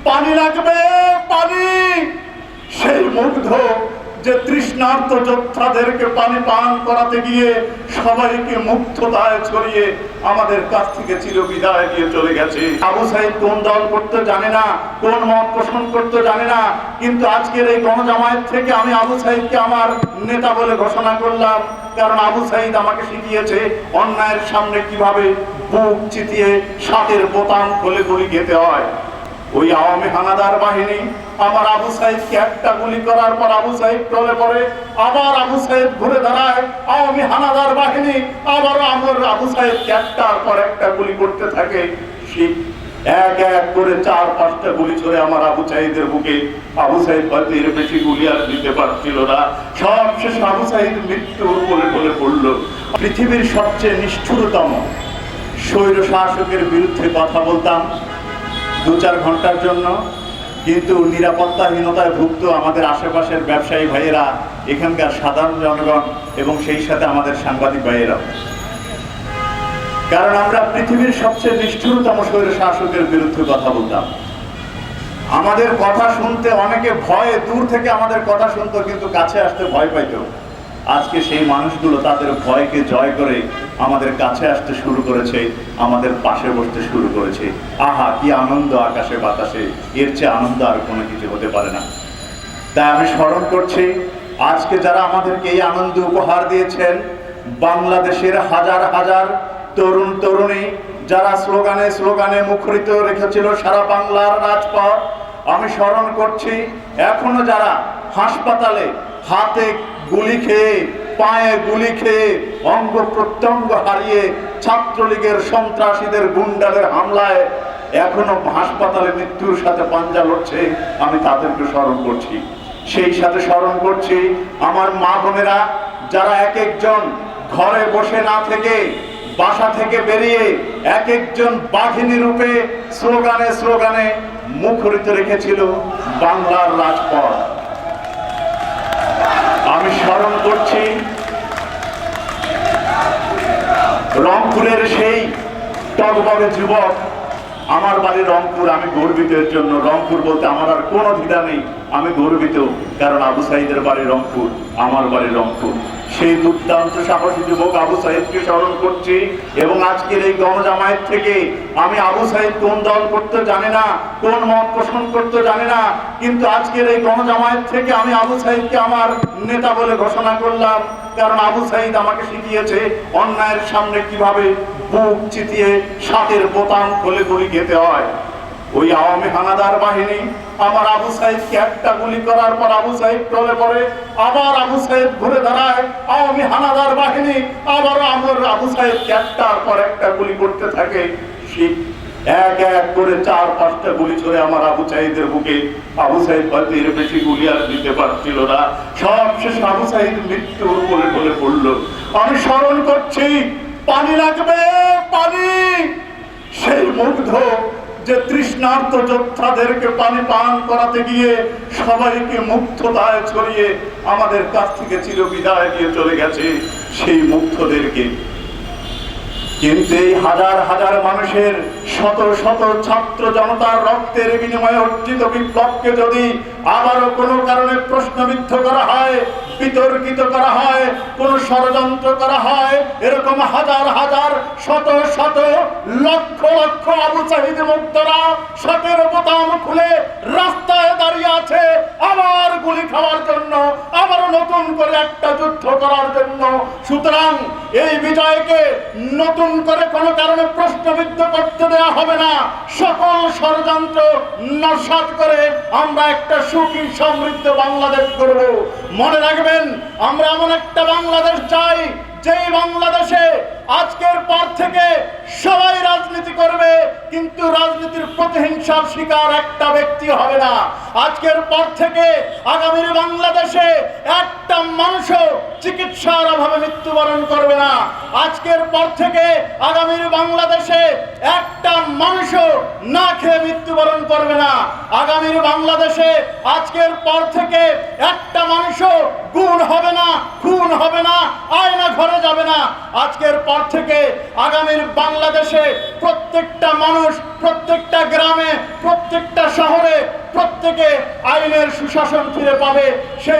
পানি লাগবে, পানি। সেই মুগ্ধ যে তৃষ্ণার্ত যোদ্ধাদেরকে পানি পান করাতে গিয়ে সবাইকে মুগ্ধতায় ছড়িয়ে আমাদের কাছ থেকে চিরবিদায় দিয়ে চলে গেছে। আবু সাইদ কোন দল করতে জানে না, কোন মত পোষণ করতে জানে না, কিন্তু আজকের এই গণজামায়াত থেকে আমি আবু সাইদকে আমার নেতা বলে ঘোষণা করলাম। কারণ আবু সাইদ আমাকে শিখিয়েছে অন্যায়ের সামনে কিভাবে বুক চিতিয়ে সাতের বোতাম খুলে গুলি খেতে হয়। ওই আওয়ামী হানাদার বাহিনী আমার আবু সাইদকে একটা গুলি করার পর আবু সাইদ টলে পড়ে, আবার আবু সাইদ ঘুরে দাঁড়ায়, আওয়ামী হানাদার বাহিনী আবারও আমার আবু সাইদকে একটার পর একটা গুলি করতে থাকে। এক এক করে 4-5টা গুলি ছড়ে আমার আবু সাইদের বুকে। আবু সাইদ হয়তো এর বেশি গুলি আর দিতে পারছিল না। সবশেষে আবু সাইদ মৃত্যুর কোলে ঢলে পড়ল। পৃথিবীর সবচেয়ে নিষ্ঠুরতম স্বৈর শাসকের বিরুদ্ধে কথা বলতাম 2-4 ঘন্টার জন্য, কিন্তু নিরাপত্তাহীনতায় ভুগত আমাদের আশেপাশের ব্যবসায়ী ভাইয়েরা, এখানকার সাধারণ জনগণ এবং সেই সাথে আমাদের সাংবাদিক ভাইয়েরা। কারণ আমরা পৃথিবীর সবচেয়ে নিষ্ঠুরতম স্বৈর শাসকের বিরুদ্ধে কথা বলতাম। আমাদের কথা শুনতে অনেকে ভয়ে দূর থেকে আমাদের কথা শুনতো, কিন্তু কাছে আসতে ভয় পাইত। আজকে সেই মানুষগুলো তাদের ভয়কে জয় করে আমাদের কাছে আসতে শুরু করেছে, আমাদের পাশে বসতে শুরু করেছে। আহা, কি আনন্দ আকাশে বাতাসে! এর চেয়ে আনন্দ আর কোনো কিছু হতে পারে না। তাই আমি স্মরণ করছি আজকে যারা আমাদেরকে এই আনন্দ উপহার দিয়েছেন, বাংলাদেশের হাজার হাজার তরুণ তরুণী যারা স্লোগানে স্লোগানে মুখরিত রেখেছিল সারা বাংলার রাজপথ। আমি স্মরণ করছি এখনো যারা হাসপাতালে হাতে গুলি খেয়ে, পায়ে গুলি খেয়ে, অঙ্গ প্রত্যঙ্গ হারিয়ে ছাত্রলীগের সন্ত্রাসীদের গুন্ডাদের হামলায় এখনো হাসপাতালে মৃত্যুর সাথে পাঞ্জা লড়ছে, আমি তাদেরকে স্মরণ করছি। সেই সাথে স্মরণ করছি আমার মা বোনেরা যারা এক একজন ঘরে বসে না থেকে বাসা থেকে বেরিয়ে এক একজন বাঘিনী রূপে স্লোগানে স্লোগানে মুখরিত রেখেছিল বাংলার রাজপথ। আমি স্মরণ করছি রংপুরের সেই টগবগে যুবক। আমার বাড়ি রংপুর, আমি গর্বিত এর জন্য। রংপুর বলতে আমার আর কোনো দ্বিধা নেই, আমি গর্বিত, কারণ আবু সাইদের বাড়ি রংপুর, আমার বাড়ি রংপুর। সেই দুর্দান্ত সাহসী যুবক আবু সাইদকে স্মরণ করছি। এবং আজকের এই গণজামায়াত থেকে আমি আবু সাইদ কোন দল করতে জানি না, কোন মত পোষণ করতে জানি না, কিন্তু আজকের এই গণজামায়াত থেকে আমি আবু সাইদকে আমার নেতা বলে ঘোষণা করলাম। কারণ আবু সাইদ আমাকে শিখিয়েছে অন্যায়ের সামনে কিভাবে বুক চিতিয়ে সাতের বোতাম খুলে গুলি খেতে হয়। ওই আওয়ামী হানাদার বাহিনী আমার আবু সাইদকে একটা গুলি করার পর আবু সাইদ টলে পড়ে, আবার আবু সাইদ ঘুরে দাঁড়ায়, আওয়ামী হানাদার বাহিনী আবারও আমার আবু সাইদকে একটার পর একটা গুলি করতে থাকে। এক এক করে 4-5টা গুলি ছড়ে আমার আবু সাইদের বুকে। আবু সাইদ হয়তো এর বেশি গুলি আর দিতে পারছিল না। সবশেষে আবু সাইদ মৃত্যুর কোলে ঢলে পড়ল। আমি স্মরণ করছি পানি লাগবে, পানি। সেই মুগ্ধ যে তৃষ্ণার্ত যোদ্ধাদেরকে পানি পান করাতে গিয়ে সবাইকে মুগ্ধতায় ছড়িয়ে আমাদের কাছ থেকে চিরবিদায় দিয়ে চলে গেছে, সেই মুগ্ধদেরকে। কিন্তু এই হাজার হাজার মানুষের শত শত ছাত্র জনতার রক্তের বিনিময়ে অর্জিত বিপ্লবকে যদি আবারও কোনো কারণে প্রশ্নবিদ্ধ করা হয়, বিতর্কিত করা হয়, কোন ষড়যন্ত্র করা হয়, এরকম হাজার হাজার শত শত লক্ষ লক্ষ আবু সাইদ মুক্তরা সাতের বোতাম খুলে রাস্তায় দাঁড়িয়ে আছে আবার গুলি খাওয়ার জন্য, আবারও নতুন করে একটা যুদ্ধ করার জন্য। সুতরাং এই বিজয়কে নতুন করে কোনো কারণে প্রশ্নবিদ্ধ করতে দেওয়া হবে না। সকল ষড়যন্ত্র নস্যাৎ করে আমরা একটা সুখী সমৃদ্ধ বাংলাদেশ করব। মনে রাখবেন, আমরা এমন একটা বাংলাদেশ চাই যেই বাংলাদেশে আজকের পর থেকে সবাই রাজনীতি করবে, কিন্তু রাজনীতির প্রতিহিংসার শিকার একটা ব্যক্তি হবে না। আজকের পর থেকে আগামীর বাংলাদেশে একটা মানুষও চিকিৎসার অভাবে মৃত্যুবরণ করবে না। আজকের পর থেকে আগামীর বাংলাদেশে একটা মানুষও না খেয়ে মৃত্যুবরণ করবে না। আগামীর বাংলাদেশে আজকের পর থেকে একটা মানুষও গুম হবে না, খুন হবে না, আয়না ঘরে যাবে না। আজকের পর থেকে আগামীর বাংলাদেশে প্রত্যেকটা মানুষ, প্রত্যেকটা গ্রামে, প্রত্যেকটা শহরে প্রত্যেকে আইনের সুশাসন ফিরে পাবে। সেই